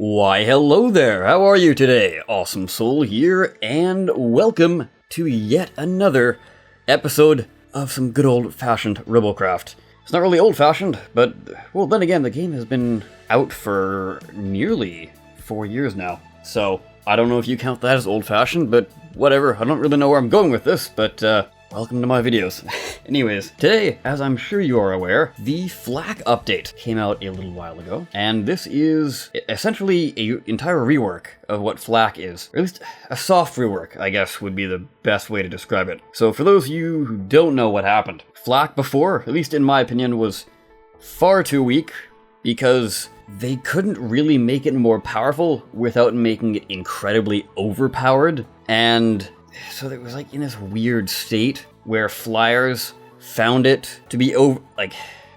Why hello there, how are you today? Awesome Soul here, and welcome to yet another episode of some good old-fashioned Robocraft. It's not really old-fashioned, but, well, then again, the game has been out for nearly 4 years now. So, I don't know if you count that as old-fashioned, but whatever, I don't really know where I'm going with this, but, welcome to my videos. Anyways, today, as I'm sure you are aware, the Flak update came out a little while ago, and this is essentially an entire rework of what Flak is. Or at least a soft rework, I guess, would be the best way to describe it. So for those of you who don't know what happened, Flak before, at least in my opinion, was far too weak because they couldn't really make it more powerful without making it incredibly overpowered, and so it was like in this weird state where flyers found it to be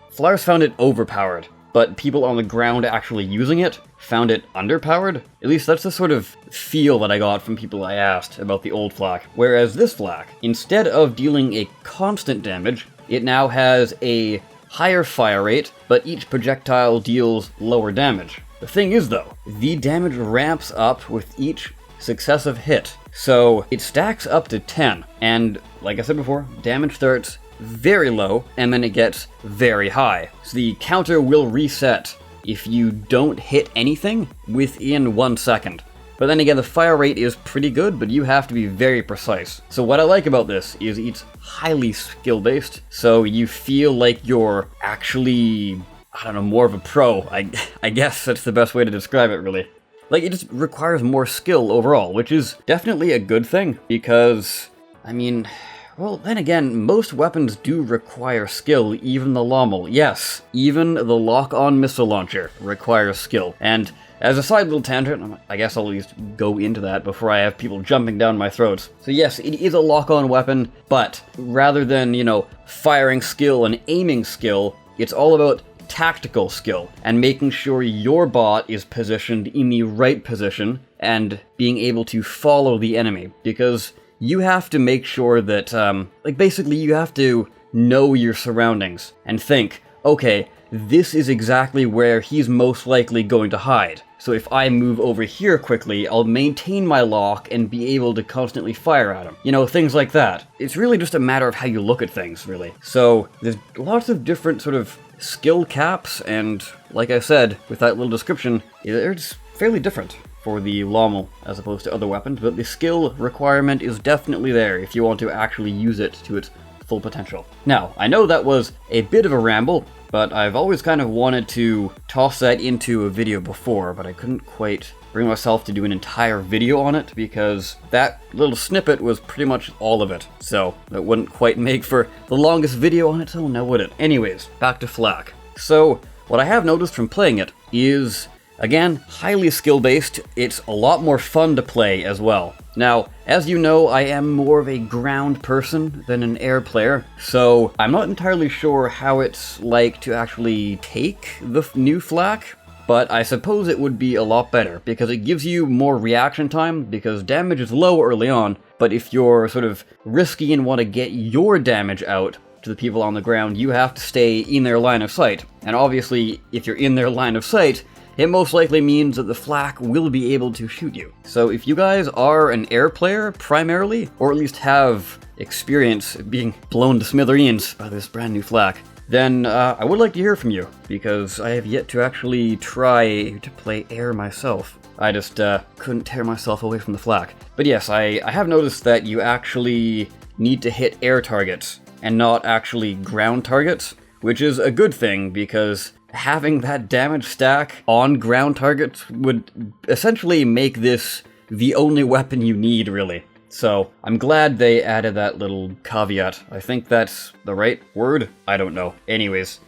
flyers found it overpowered, but people on the ground actually using it found it underpowered. At least that's the sort of feel that I got from people I asked about the old Flak. Whereas this Flak, instead of dealing a constant damage, it now has a higher fire rate, but each projectile deals lower damage. The thing is though, the damage ramps up with each successive hit. So it stacks up to 10, and like I said before, damage starts very low, and then it gets very high. So the counter will reset if you don't hit anything within 1 second. But then again, the fire rate is pretty good, but you have to be very precise. So what I like about this is it's highly skill-based, so you feel like you're actually, I don't know, more of a pro. I guess that's the best way to describe it, really. Like, it just requires more skill overall, which is definitely a good thing, because, I mean, well, then again, most weapons do require skill, even the Nominal. Yes, even the lock-on missile launcher requires skill. And as a side little tangent, I guess I'll at least go into that before I have people jumping down my throats. So yes, it is a lock-on weapon, but rather than, firing skill and aiming skill, it's all about tactical skill and making sure your bot is positioned in the right position and being able to follow the enemy, because you have to make sure that basically you have to know your surroundings and think, okay, this is exactly where he's most likely going to hide, so if I move over here quickly, I'll maintain my lock and be able to constantly fire at him. Things like that. It's really just a matter of how you look at things, really. So there's lots of different sort of skill caps, and like I said, with that little description, it's fairly different for the Nominal as opposed to other weapons, but the skill requirement is definitely there if you want to actually use it to its full potential. Now, I know that was a bit of a ramble, but I've always kind of wanted to toss that into a video before, but I couldn't quite bring myself to do an entire video on it because that little snippet was pretty much all of it. So that wouldn't quite make for the longest video on its own, now would it? Anyways, back to Flak. So what I have noticed from playing it is, again, highly skill-based. It's a lot more fun to play as well. Now, as you know, I am more of a ground person than an air player, so I'm not entirely sure how it's like to actually take the new Flak, but I suppose it would be a lot better, because it gives you more reaction time, because damage is low early on, but if you're sort of risky and want to get your damage out to the people on the ground, you have to stay in their line of sight. And obviously, if you're in their line of sight, it most likely means that the Flak will be able to shoot you. So if you guys are an air player, primarily, or at least have experience being blown to smithereens by this brand new Flak, then I would like to hear from you, because I have yet to actually try to play air myself. I just couldn't tear myself away from the Flak. But yes, I have noticed that you actually need to hit air targets and not actually ground targets, which is a good thing, because having that damage stack on ground targets would essentially make this the only weapon you need, really. So I'm glad they added that little caveat. I think that's the right word? I don't know. Anyways,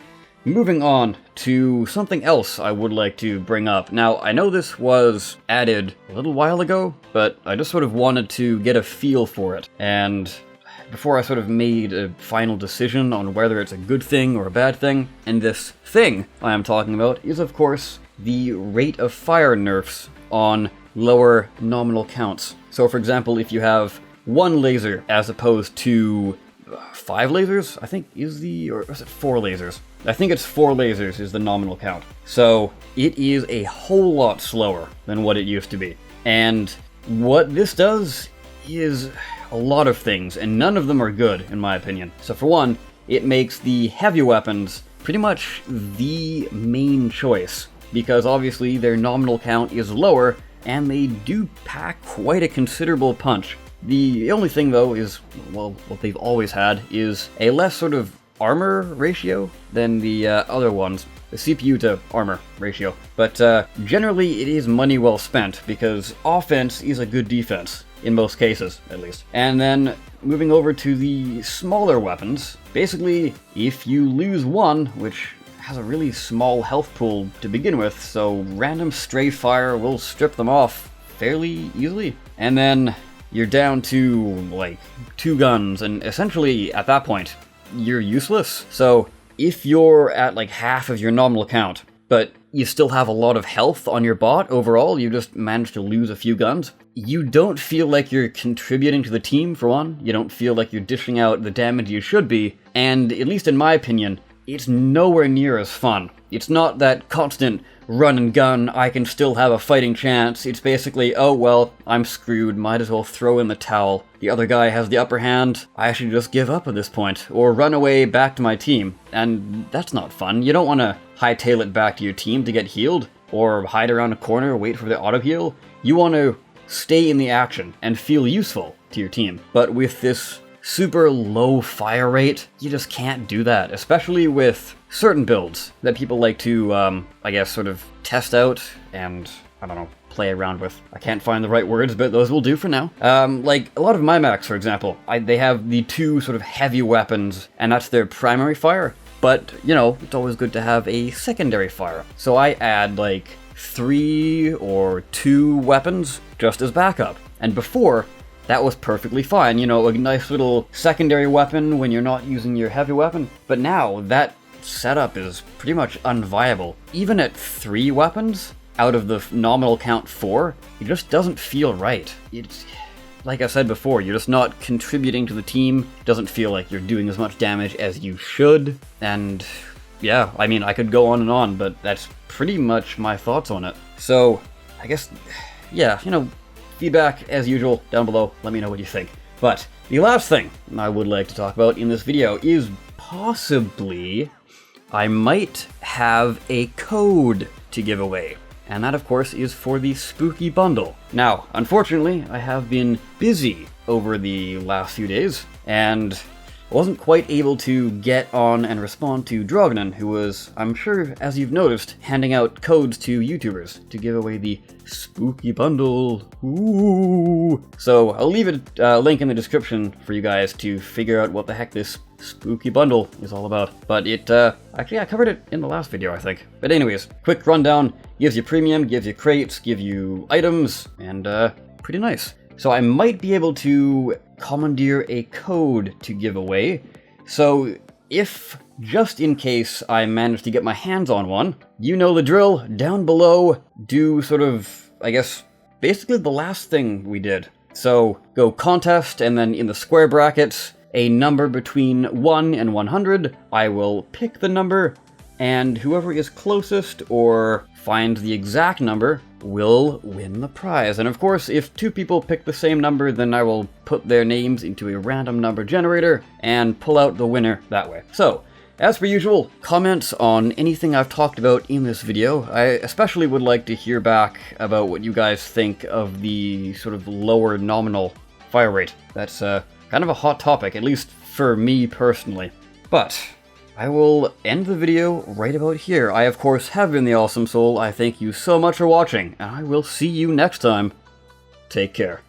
moving on to something else I would like to bring up. Now, I know this was added a little while ago, but I just sort of wanted to get a feel for it. And before I sort of made a final decision on whether it's a good thing or a bad thing, and this thing I am talking about is, of course, the rate of fire nerfs on lower nominal counts. So for example, if you have one laser as opposed to 5 lasers, I think or is it 4 lasers? I think it's 4 lasers is the nominal count. So it is a whole lot slower than what it used to be. And what this does is a lot of things, and none of them are good, in my opinion. So for one, it makes the heavy weapons pretty much the main choice, because obviously their nominal count is lower, and they do pack quite a considerable punch. The only thing though is, well, what they've always had is a less sort of armor ratio than the other ones, the CPU to armor ratio. But generally it is money well spent, because offense is a good defense, in most cases at least. And then moving over to the smaller weapons, basically if you lose one, which has a really small health pool to begin with, so random stray fire will strip them off fairly easily. And then you're down to like 2 guns, and essentially at that point you're useless. So if you're at like half of your nominal count, but you still have a lot of health on your bot overall, you just managed to lose a few guns, you don't feel like you're contributing to the team, for one. You don't feel like you're dishing out the damage you should be, and at least in my opinion, it's nowhere near as fun. It's not that constant run and gun, I can still have a fighting chance. It's basically, oh well, I'm screwed, might as well throw in the towel. The other guy has the upper hand, I should just give up at this point, or run away back to my team. And that's not fun. You don't want to hightail it back to your team to get healed, or hide around a corner, wait for the auto heal. You want to stay in the action and feel useful to your team. But with this super low fire rate, you just can't do that, especially with certain builds that people like to, I guess, sort of test out and, I don't know, play around with. I can't find the right words, but those will do for now. Like, a lot of my Macs, for example, they have the 2 sort of heavy weapons, and that's their primary fire, but, you know, it's always good to have a secondary fire. So I add, like, 3 or 2 weapons just as backup. And before, that was perfectly fine, you know, a nice little secondary weapon when you're not using your heavy weapon. But now, that setup is pretty much unviable. Even at 3 weapons out of the nominal count 4, it just doesn't feel right. It's, like I said before, you're just not contributing to the team. It doesn't feel like you're doing as much damage as you should. And yeah, I mean, I could go on and on, but that's pretty much my thoughts on it. So, I guess, yeah, you know, feedback, as usual, down below. Let me know what you think. But the last thing I would like to talk about in this video is possibly I might have a code to give away. And that, of course, is for the Spooky Bundle. Now, unfortunately, I have been busy over the last few days, and wasn't quite able to get on and respond to Drognan, who was, I'm sure, as you've noticed, handing out codes to YouTubers to give away the Spooky Bundle. Ooh. So I'll leave a link in the description for you guys to figure out what the heck this Spooky Bundle is all about. But it, actually I covered it in the last video, I think. But anyways, quick rundown, gives you premium, gives you crates, gives you items, and pretty nice. So I might be able to commandeer a code to give away. So if, just in case I manage to get my hands on one, you know the drill, down below, do sort of, I guess, basically the last thing we did. So go contest, and then in the square brackets, a number between 1 and 100. I will pick the number, and whoever is closest or finds the exact number will win the prize. And of course, if 2 people pick the same number, then I will put their names into a random number generator and pull out the winner that way. So, as per usual, comments on anything I've talked about in this video. I especially would like to hear back about what you guys think of the sort of lower nominal fire rate. That's kind of a hot topic, at least for me personally. But I will end the video right about here. I, of course, have been the Awesome Soul. I thank you so much for watching, and I will see you next time. Take care.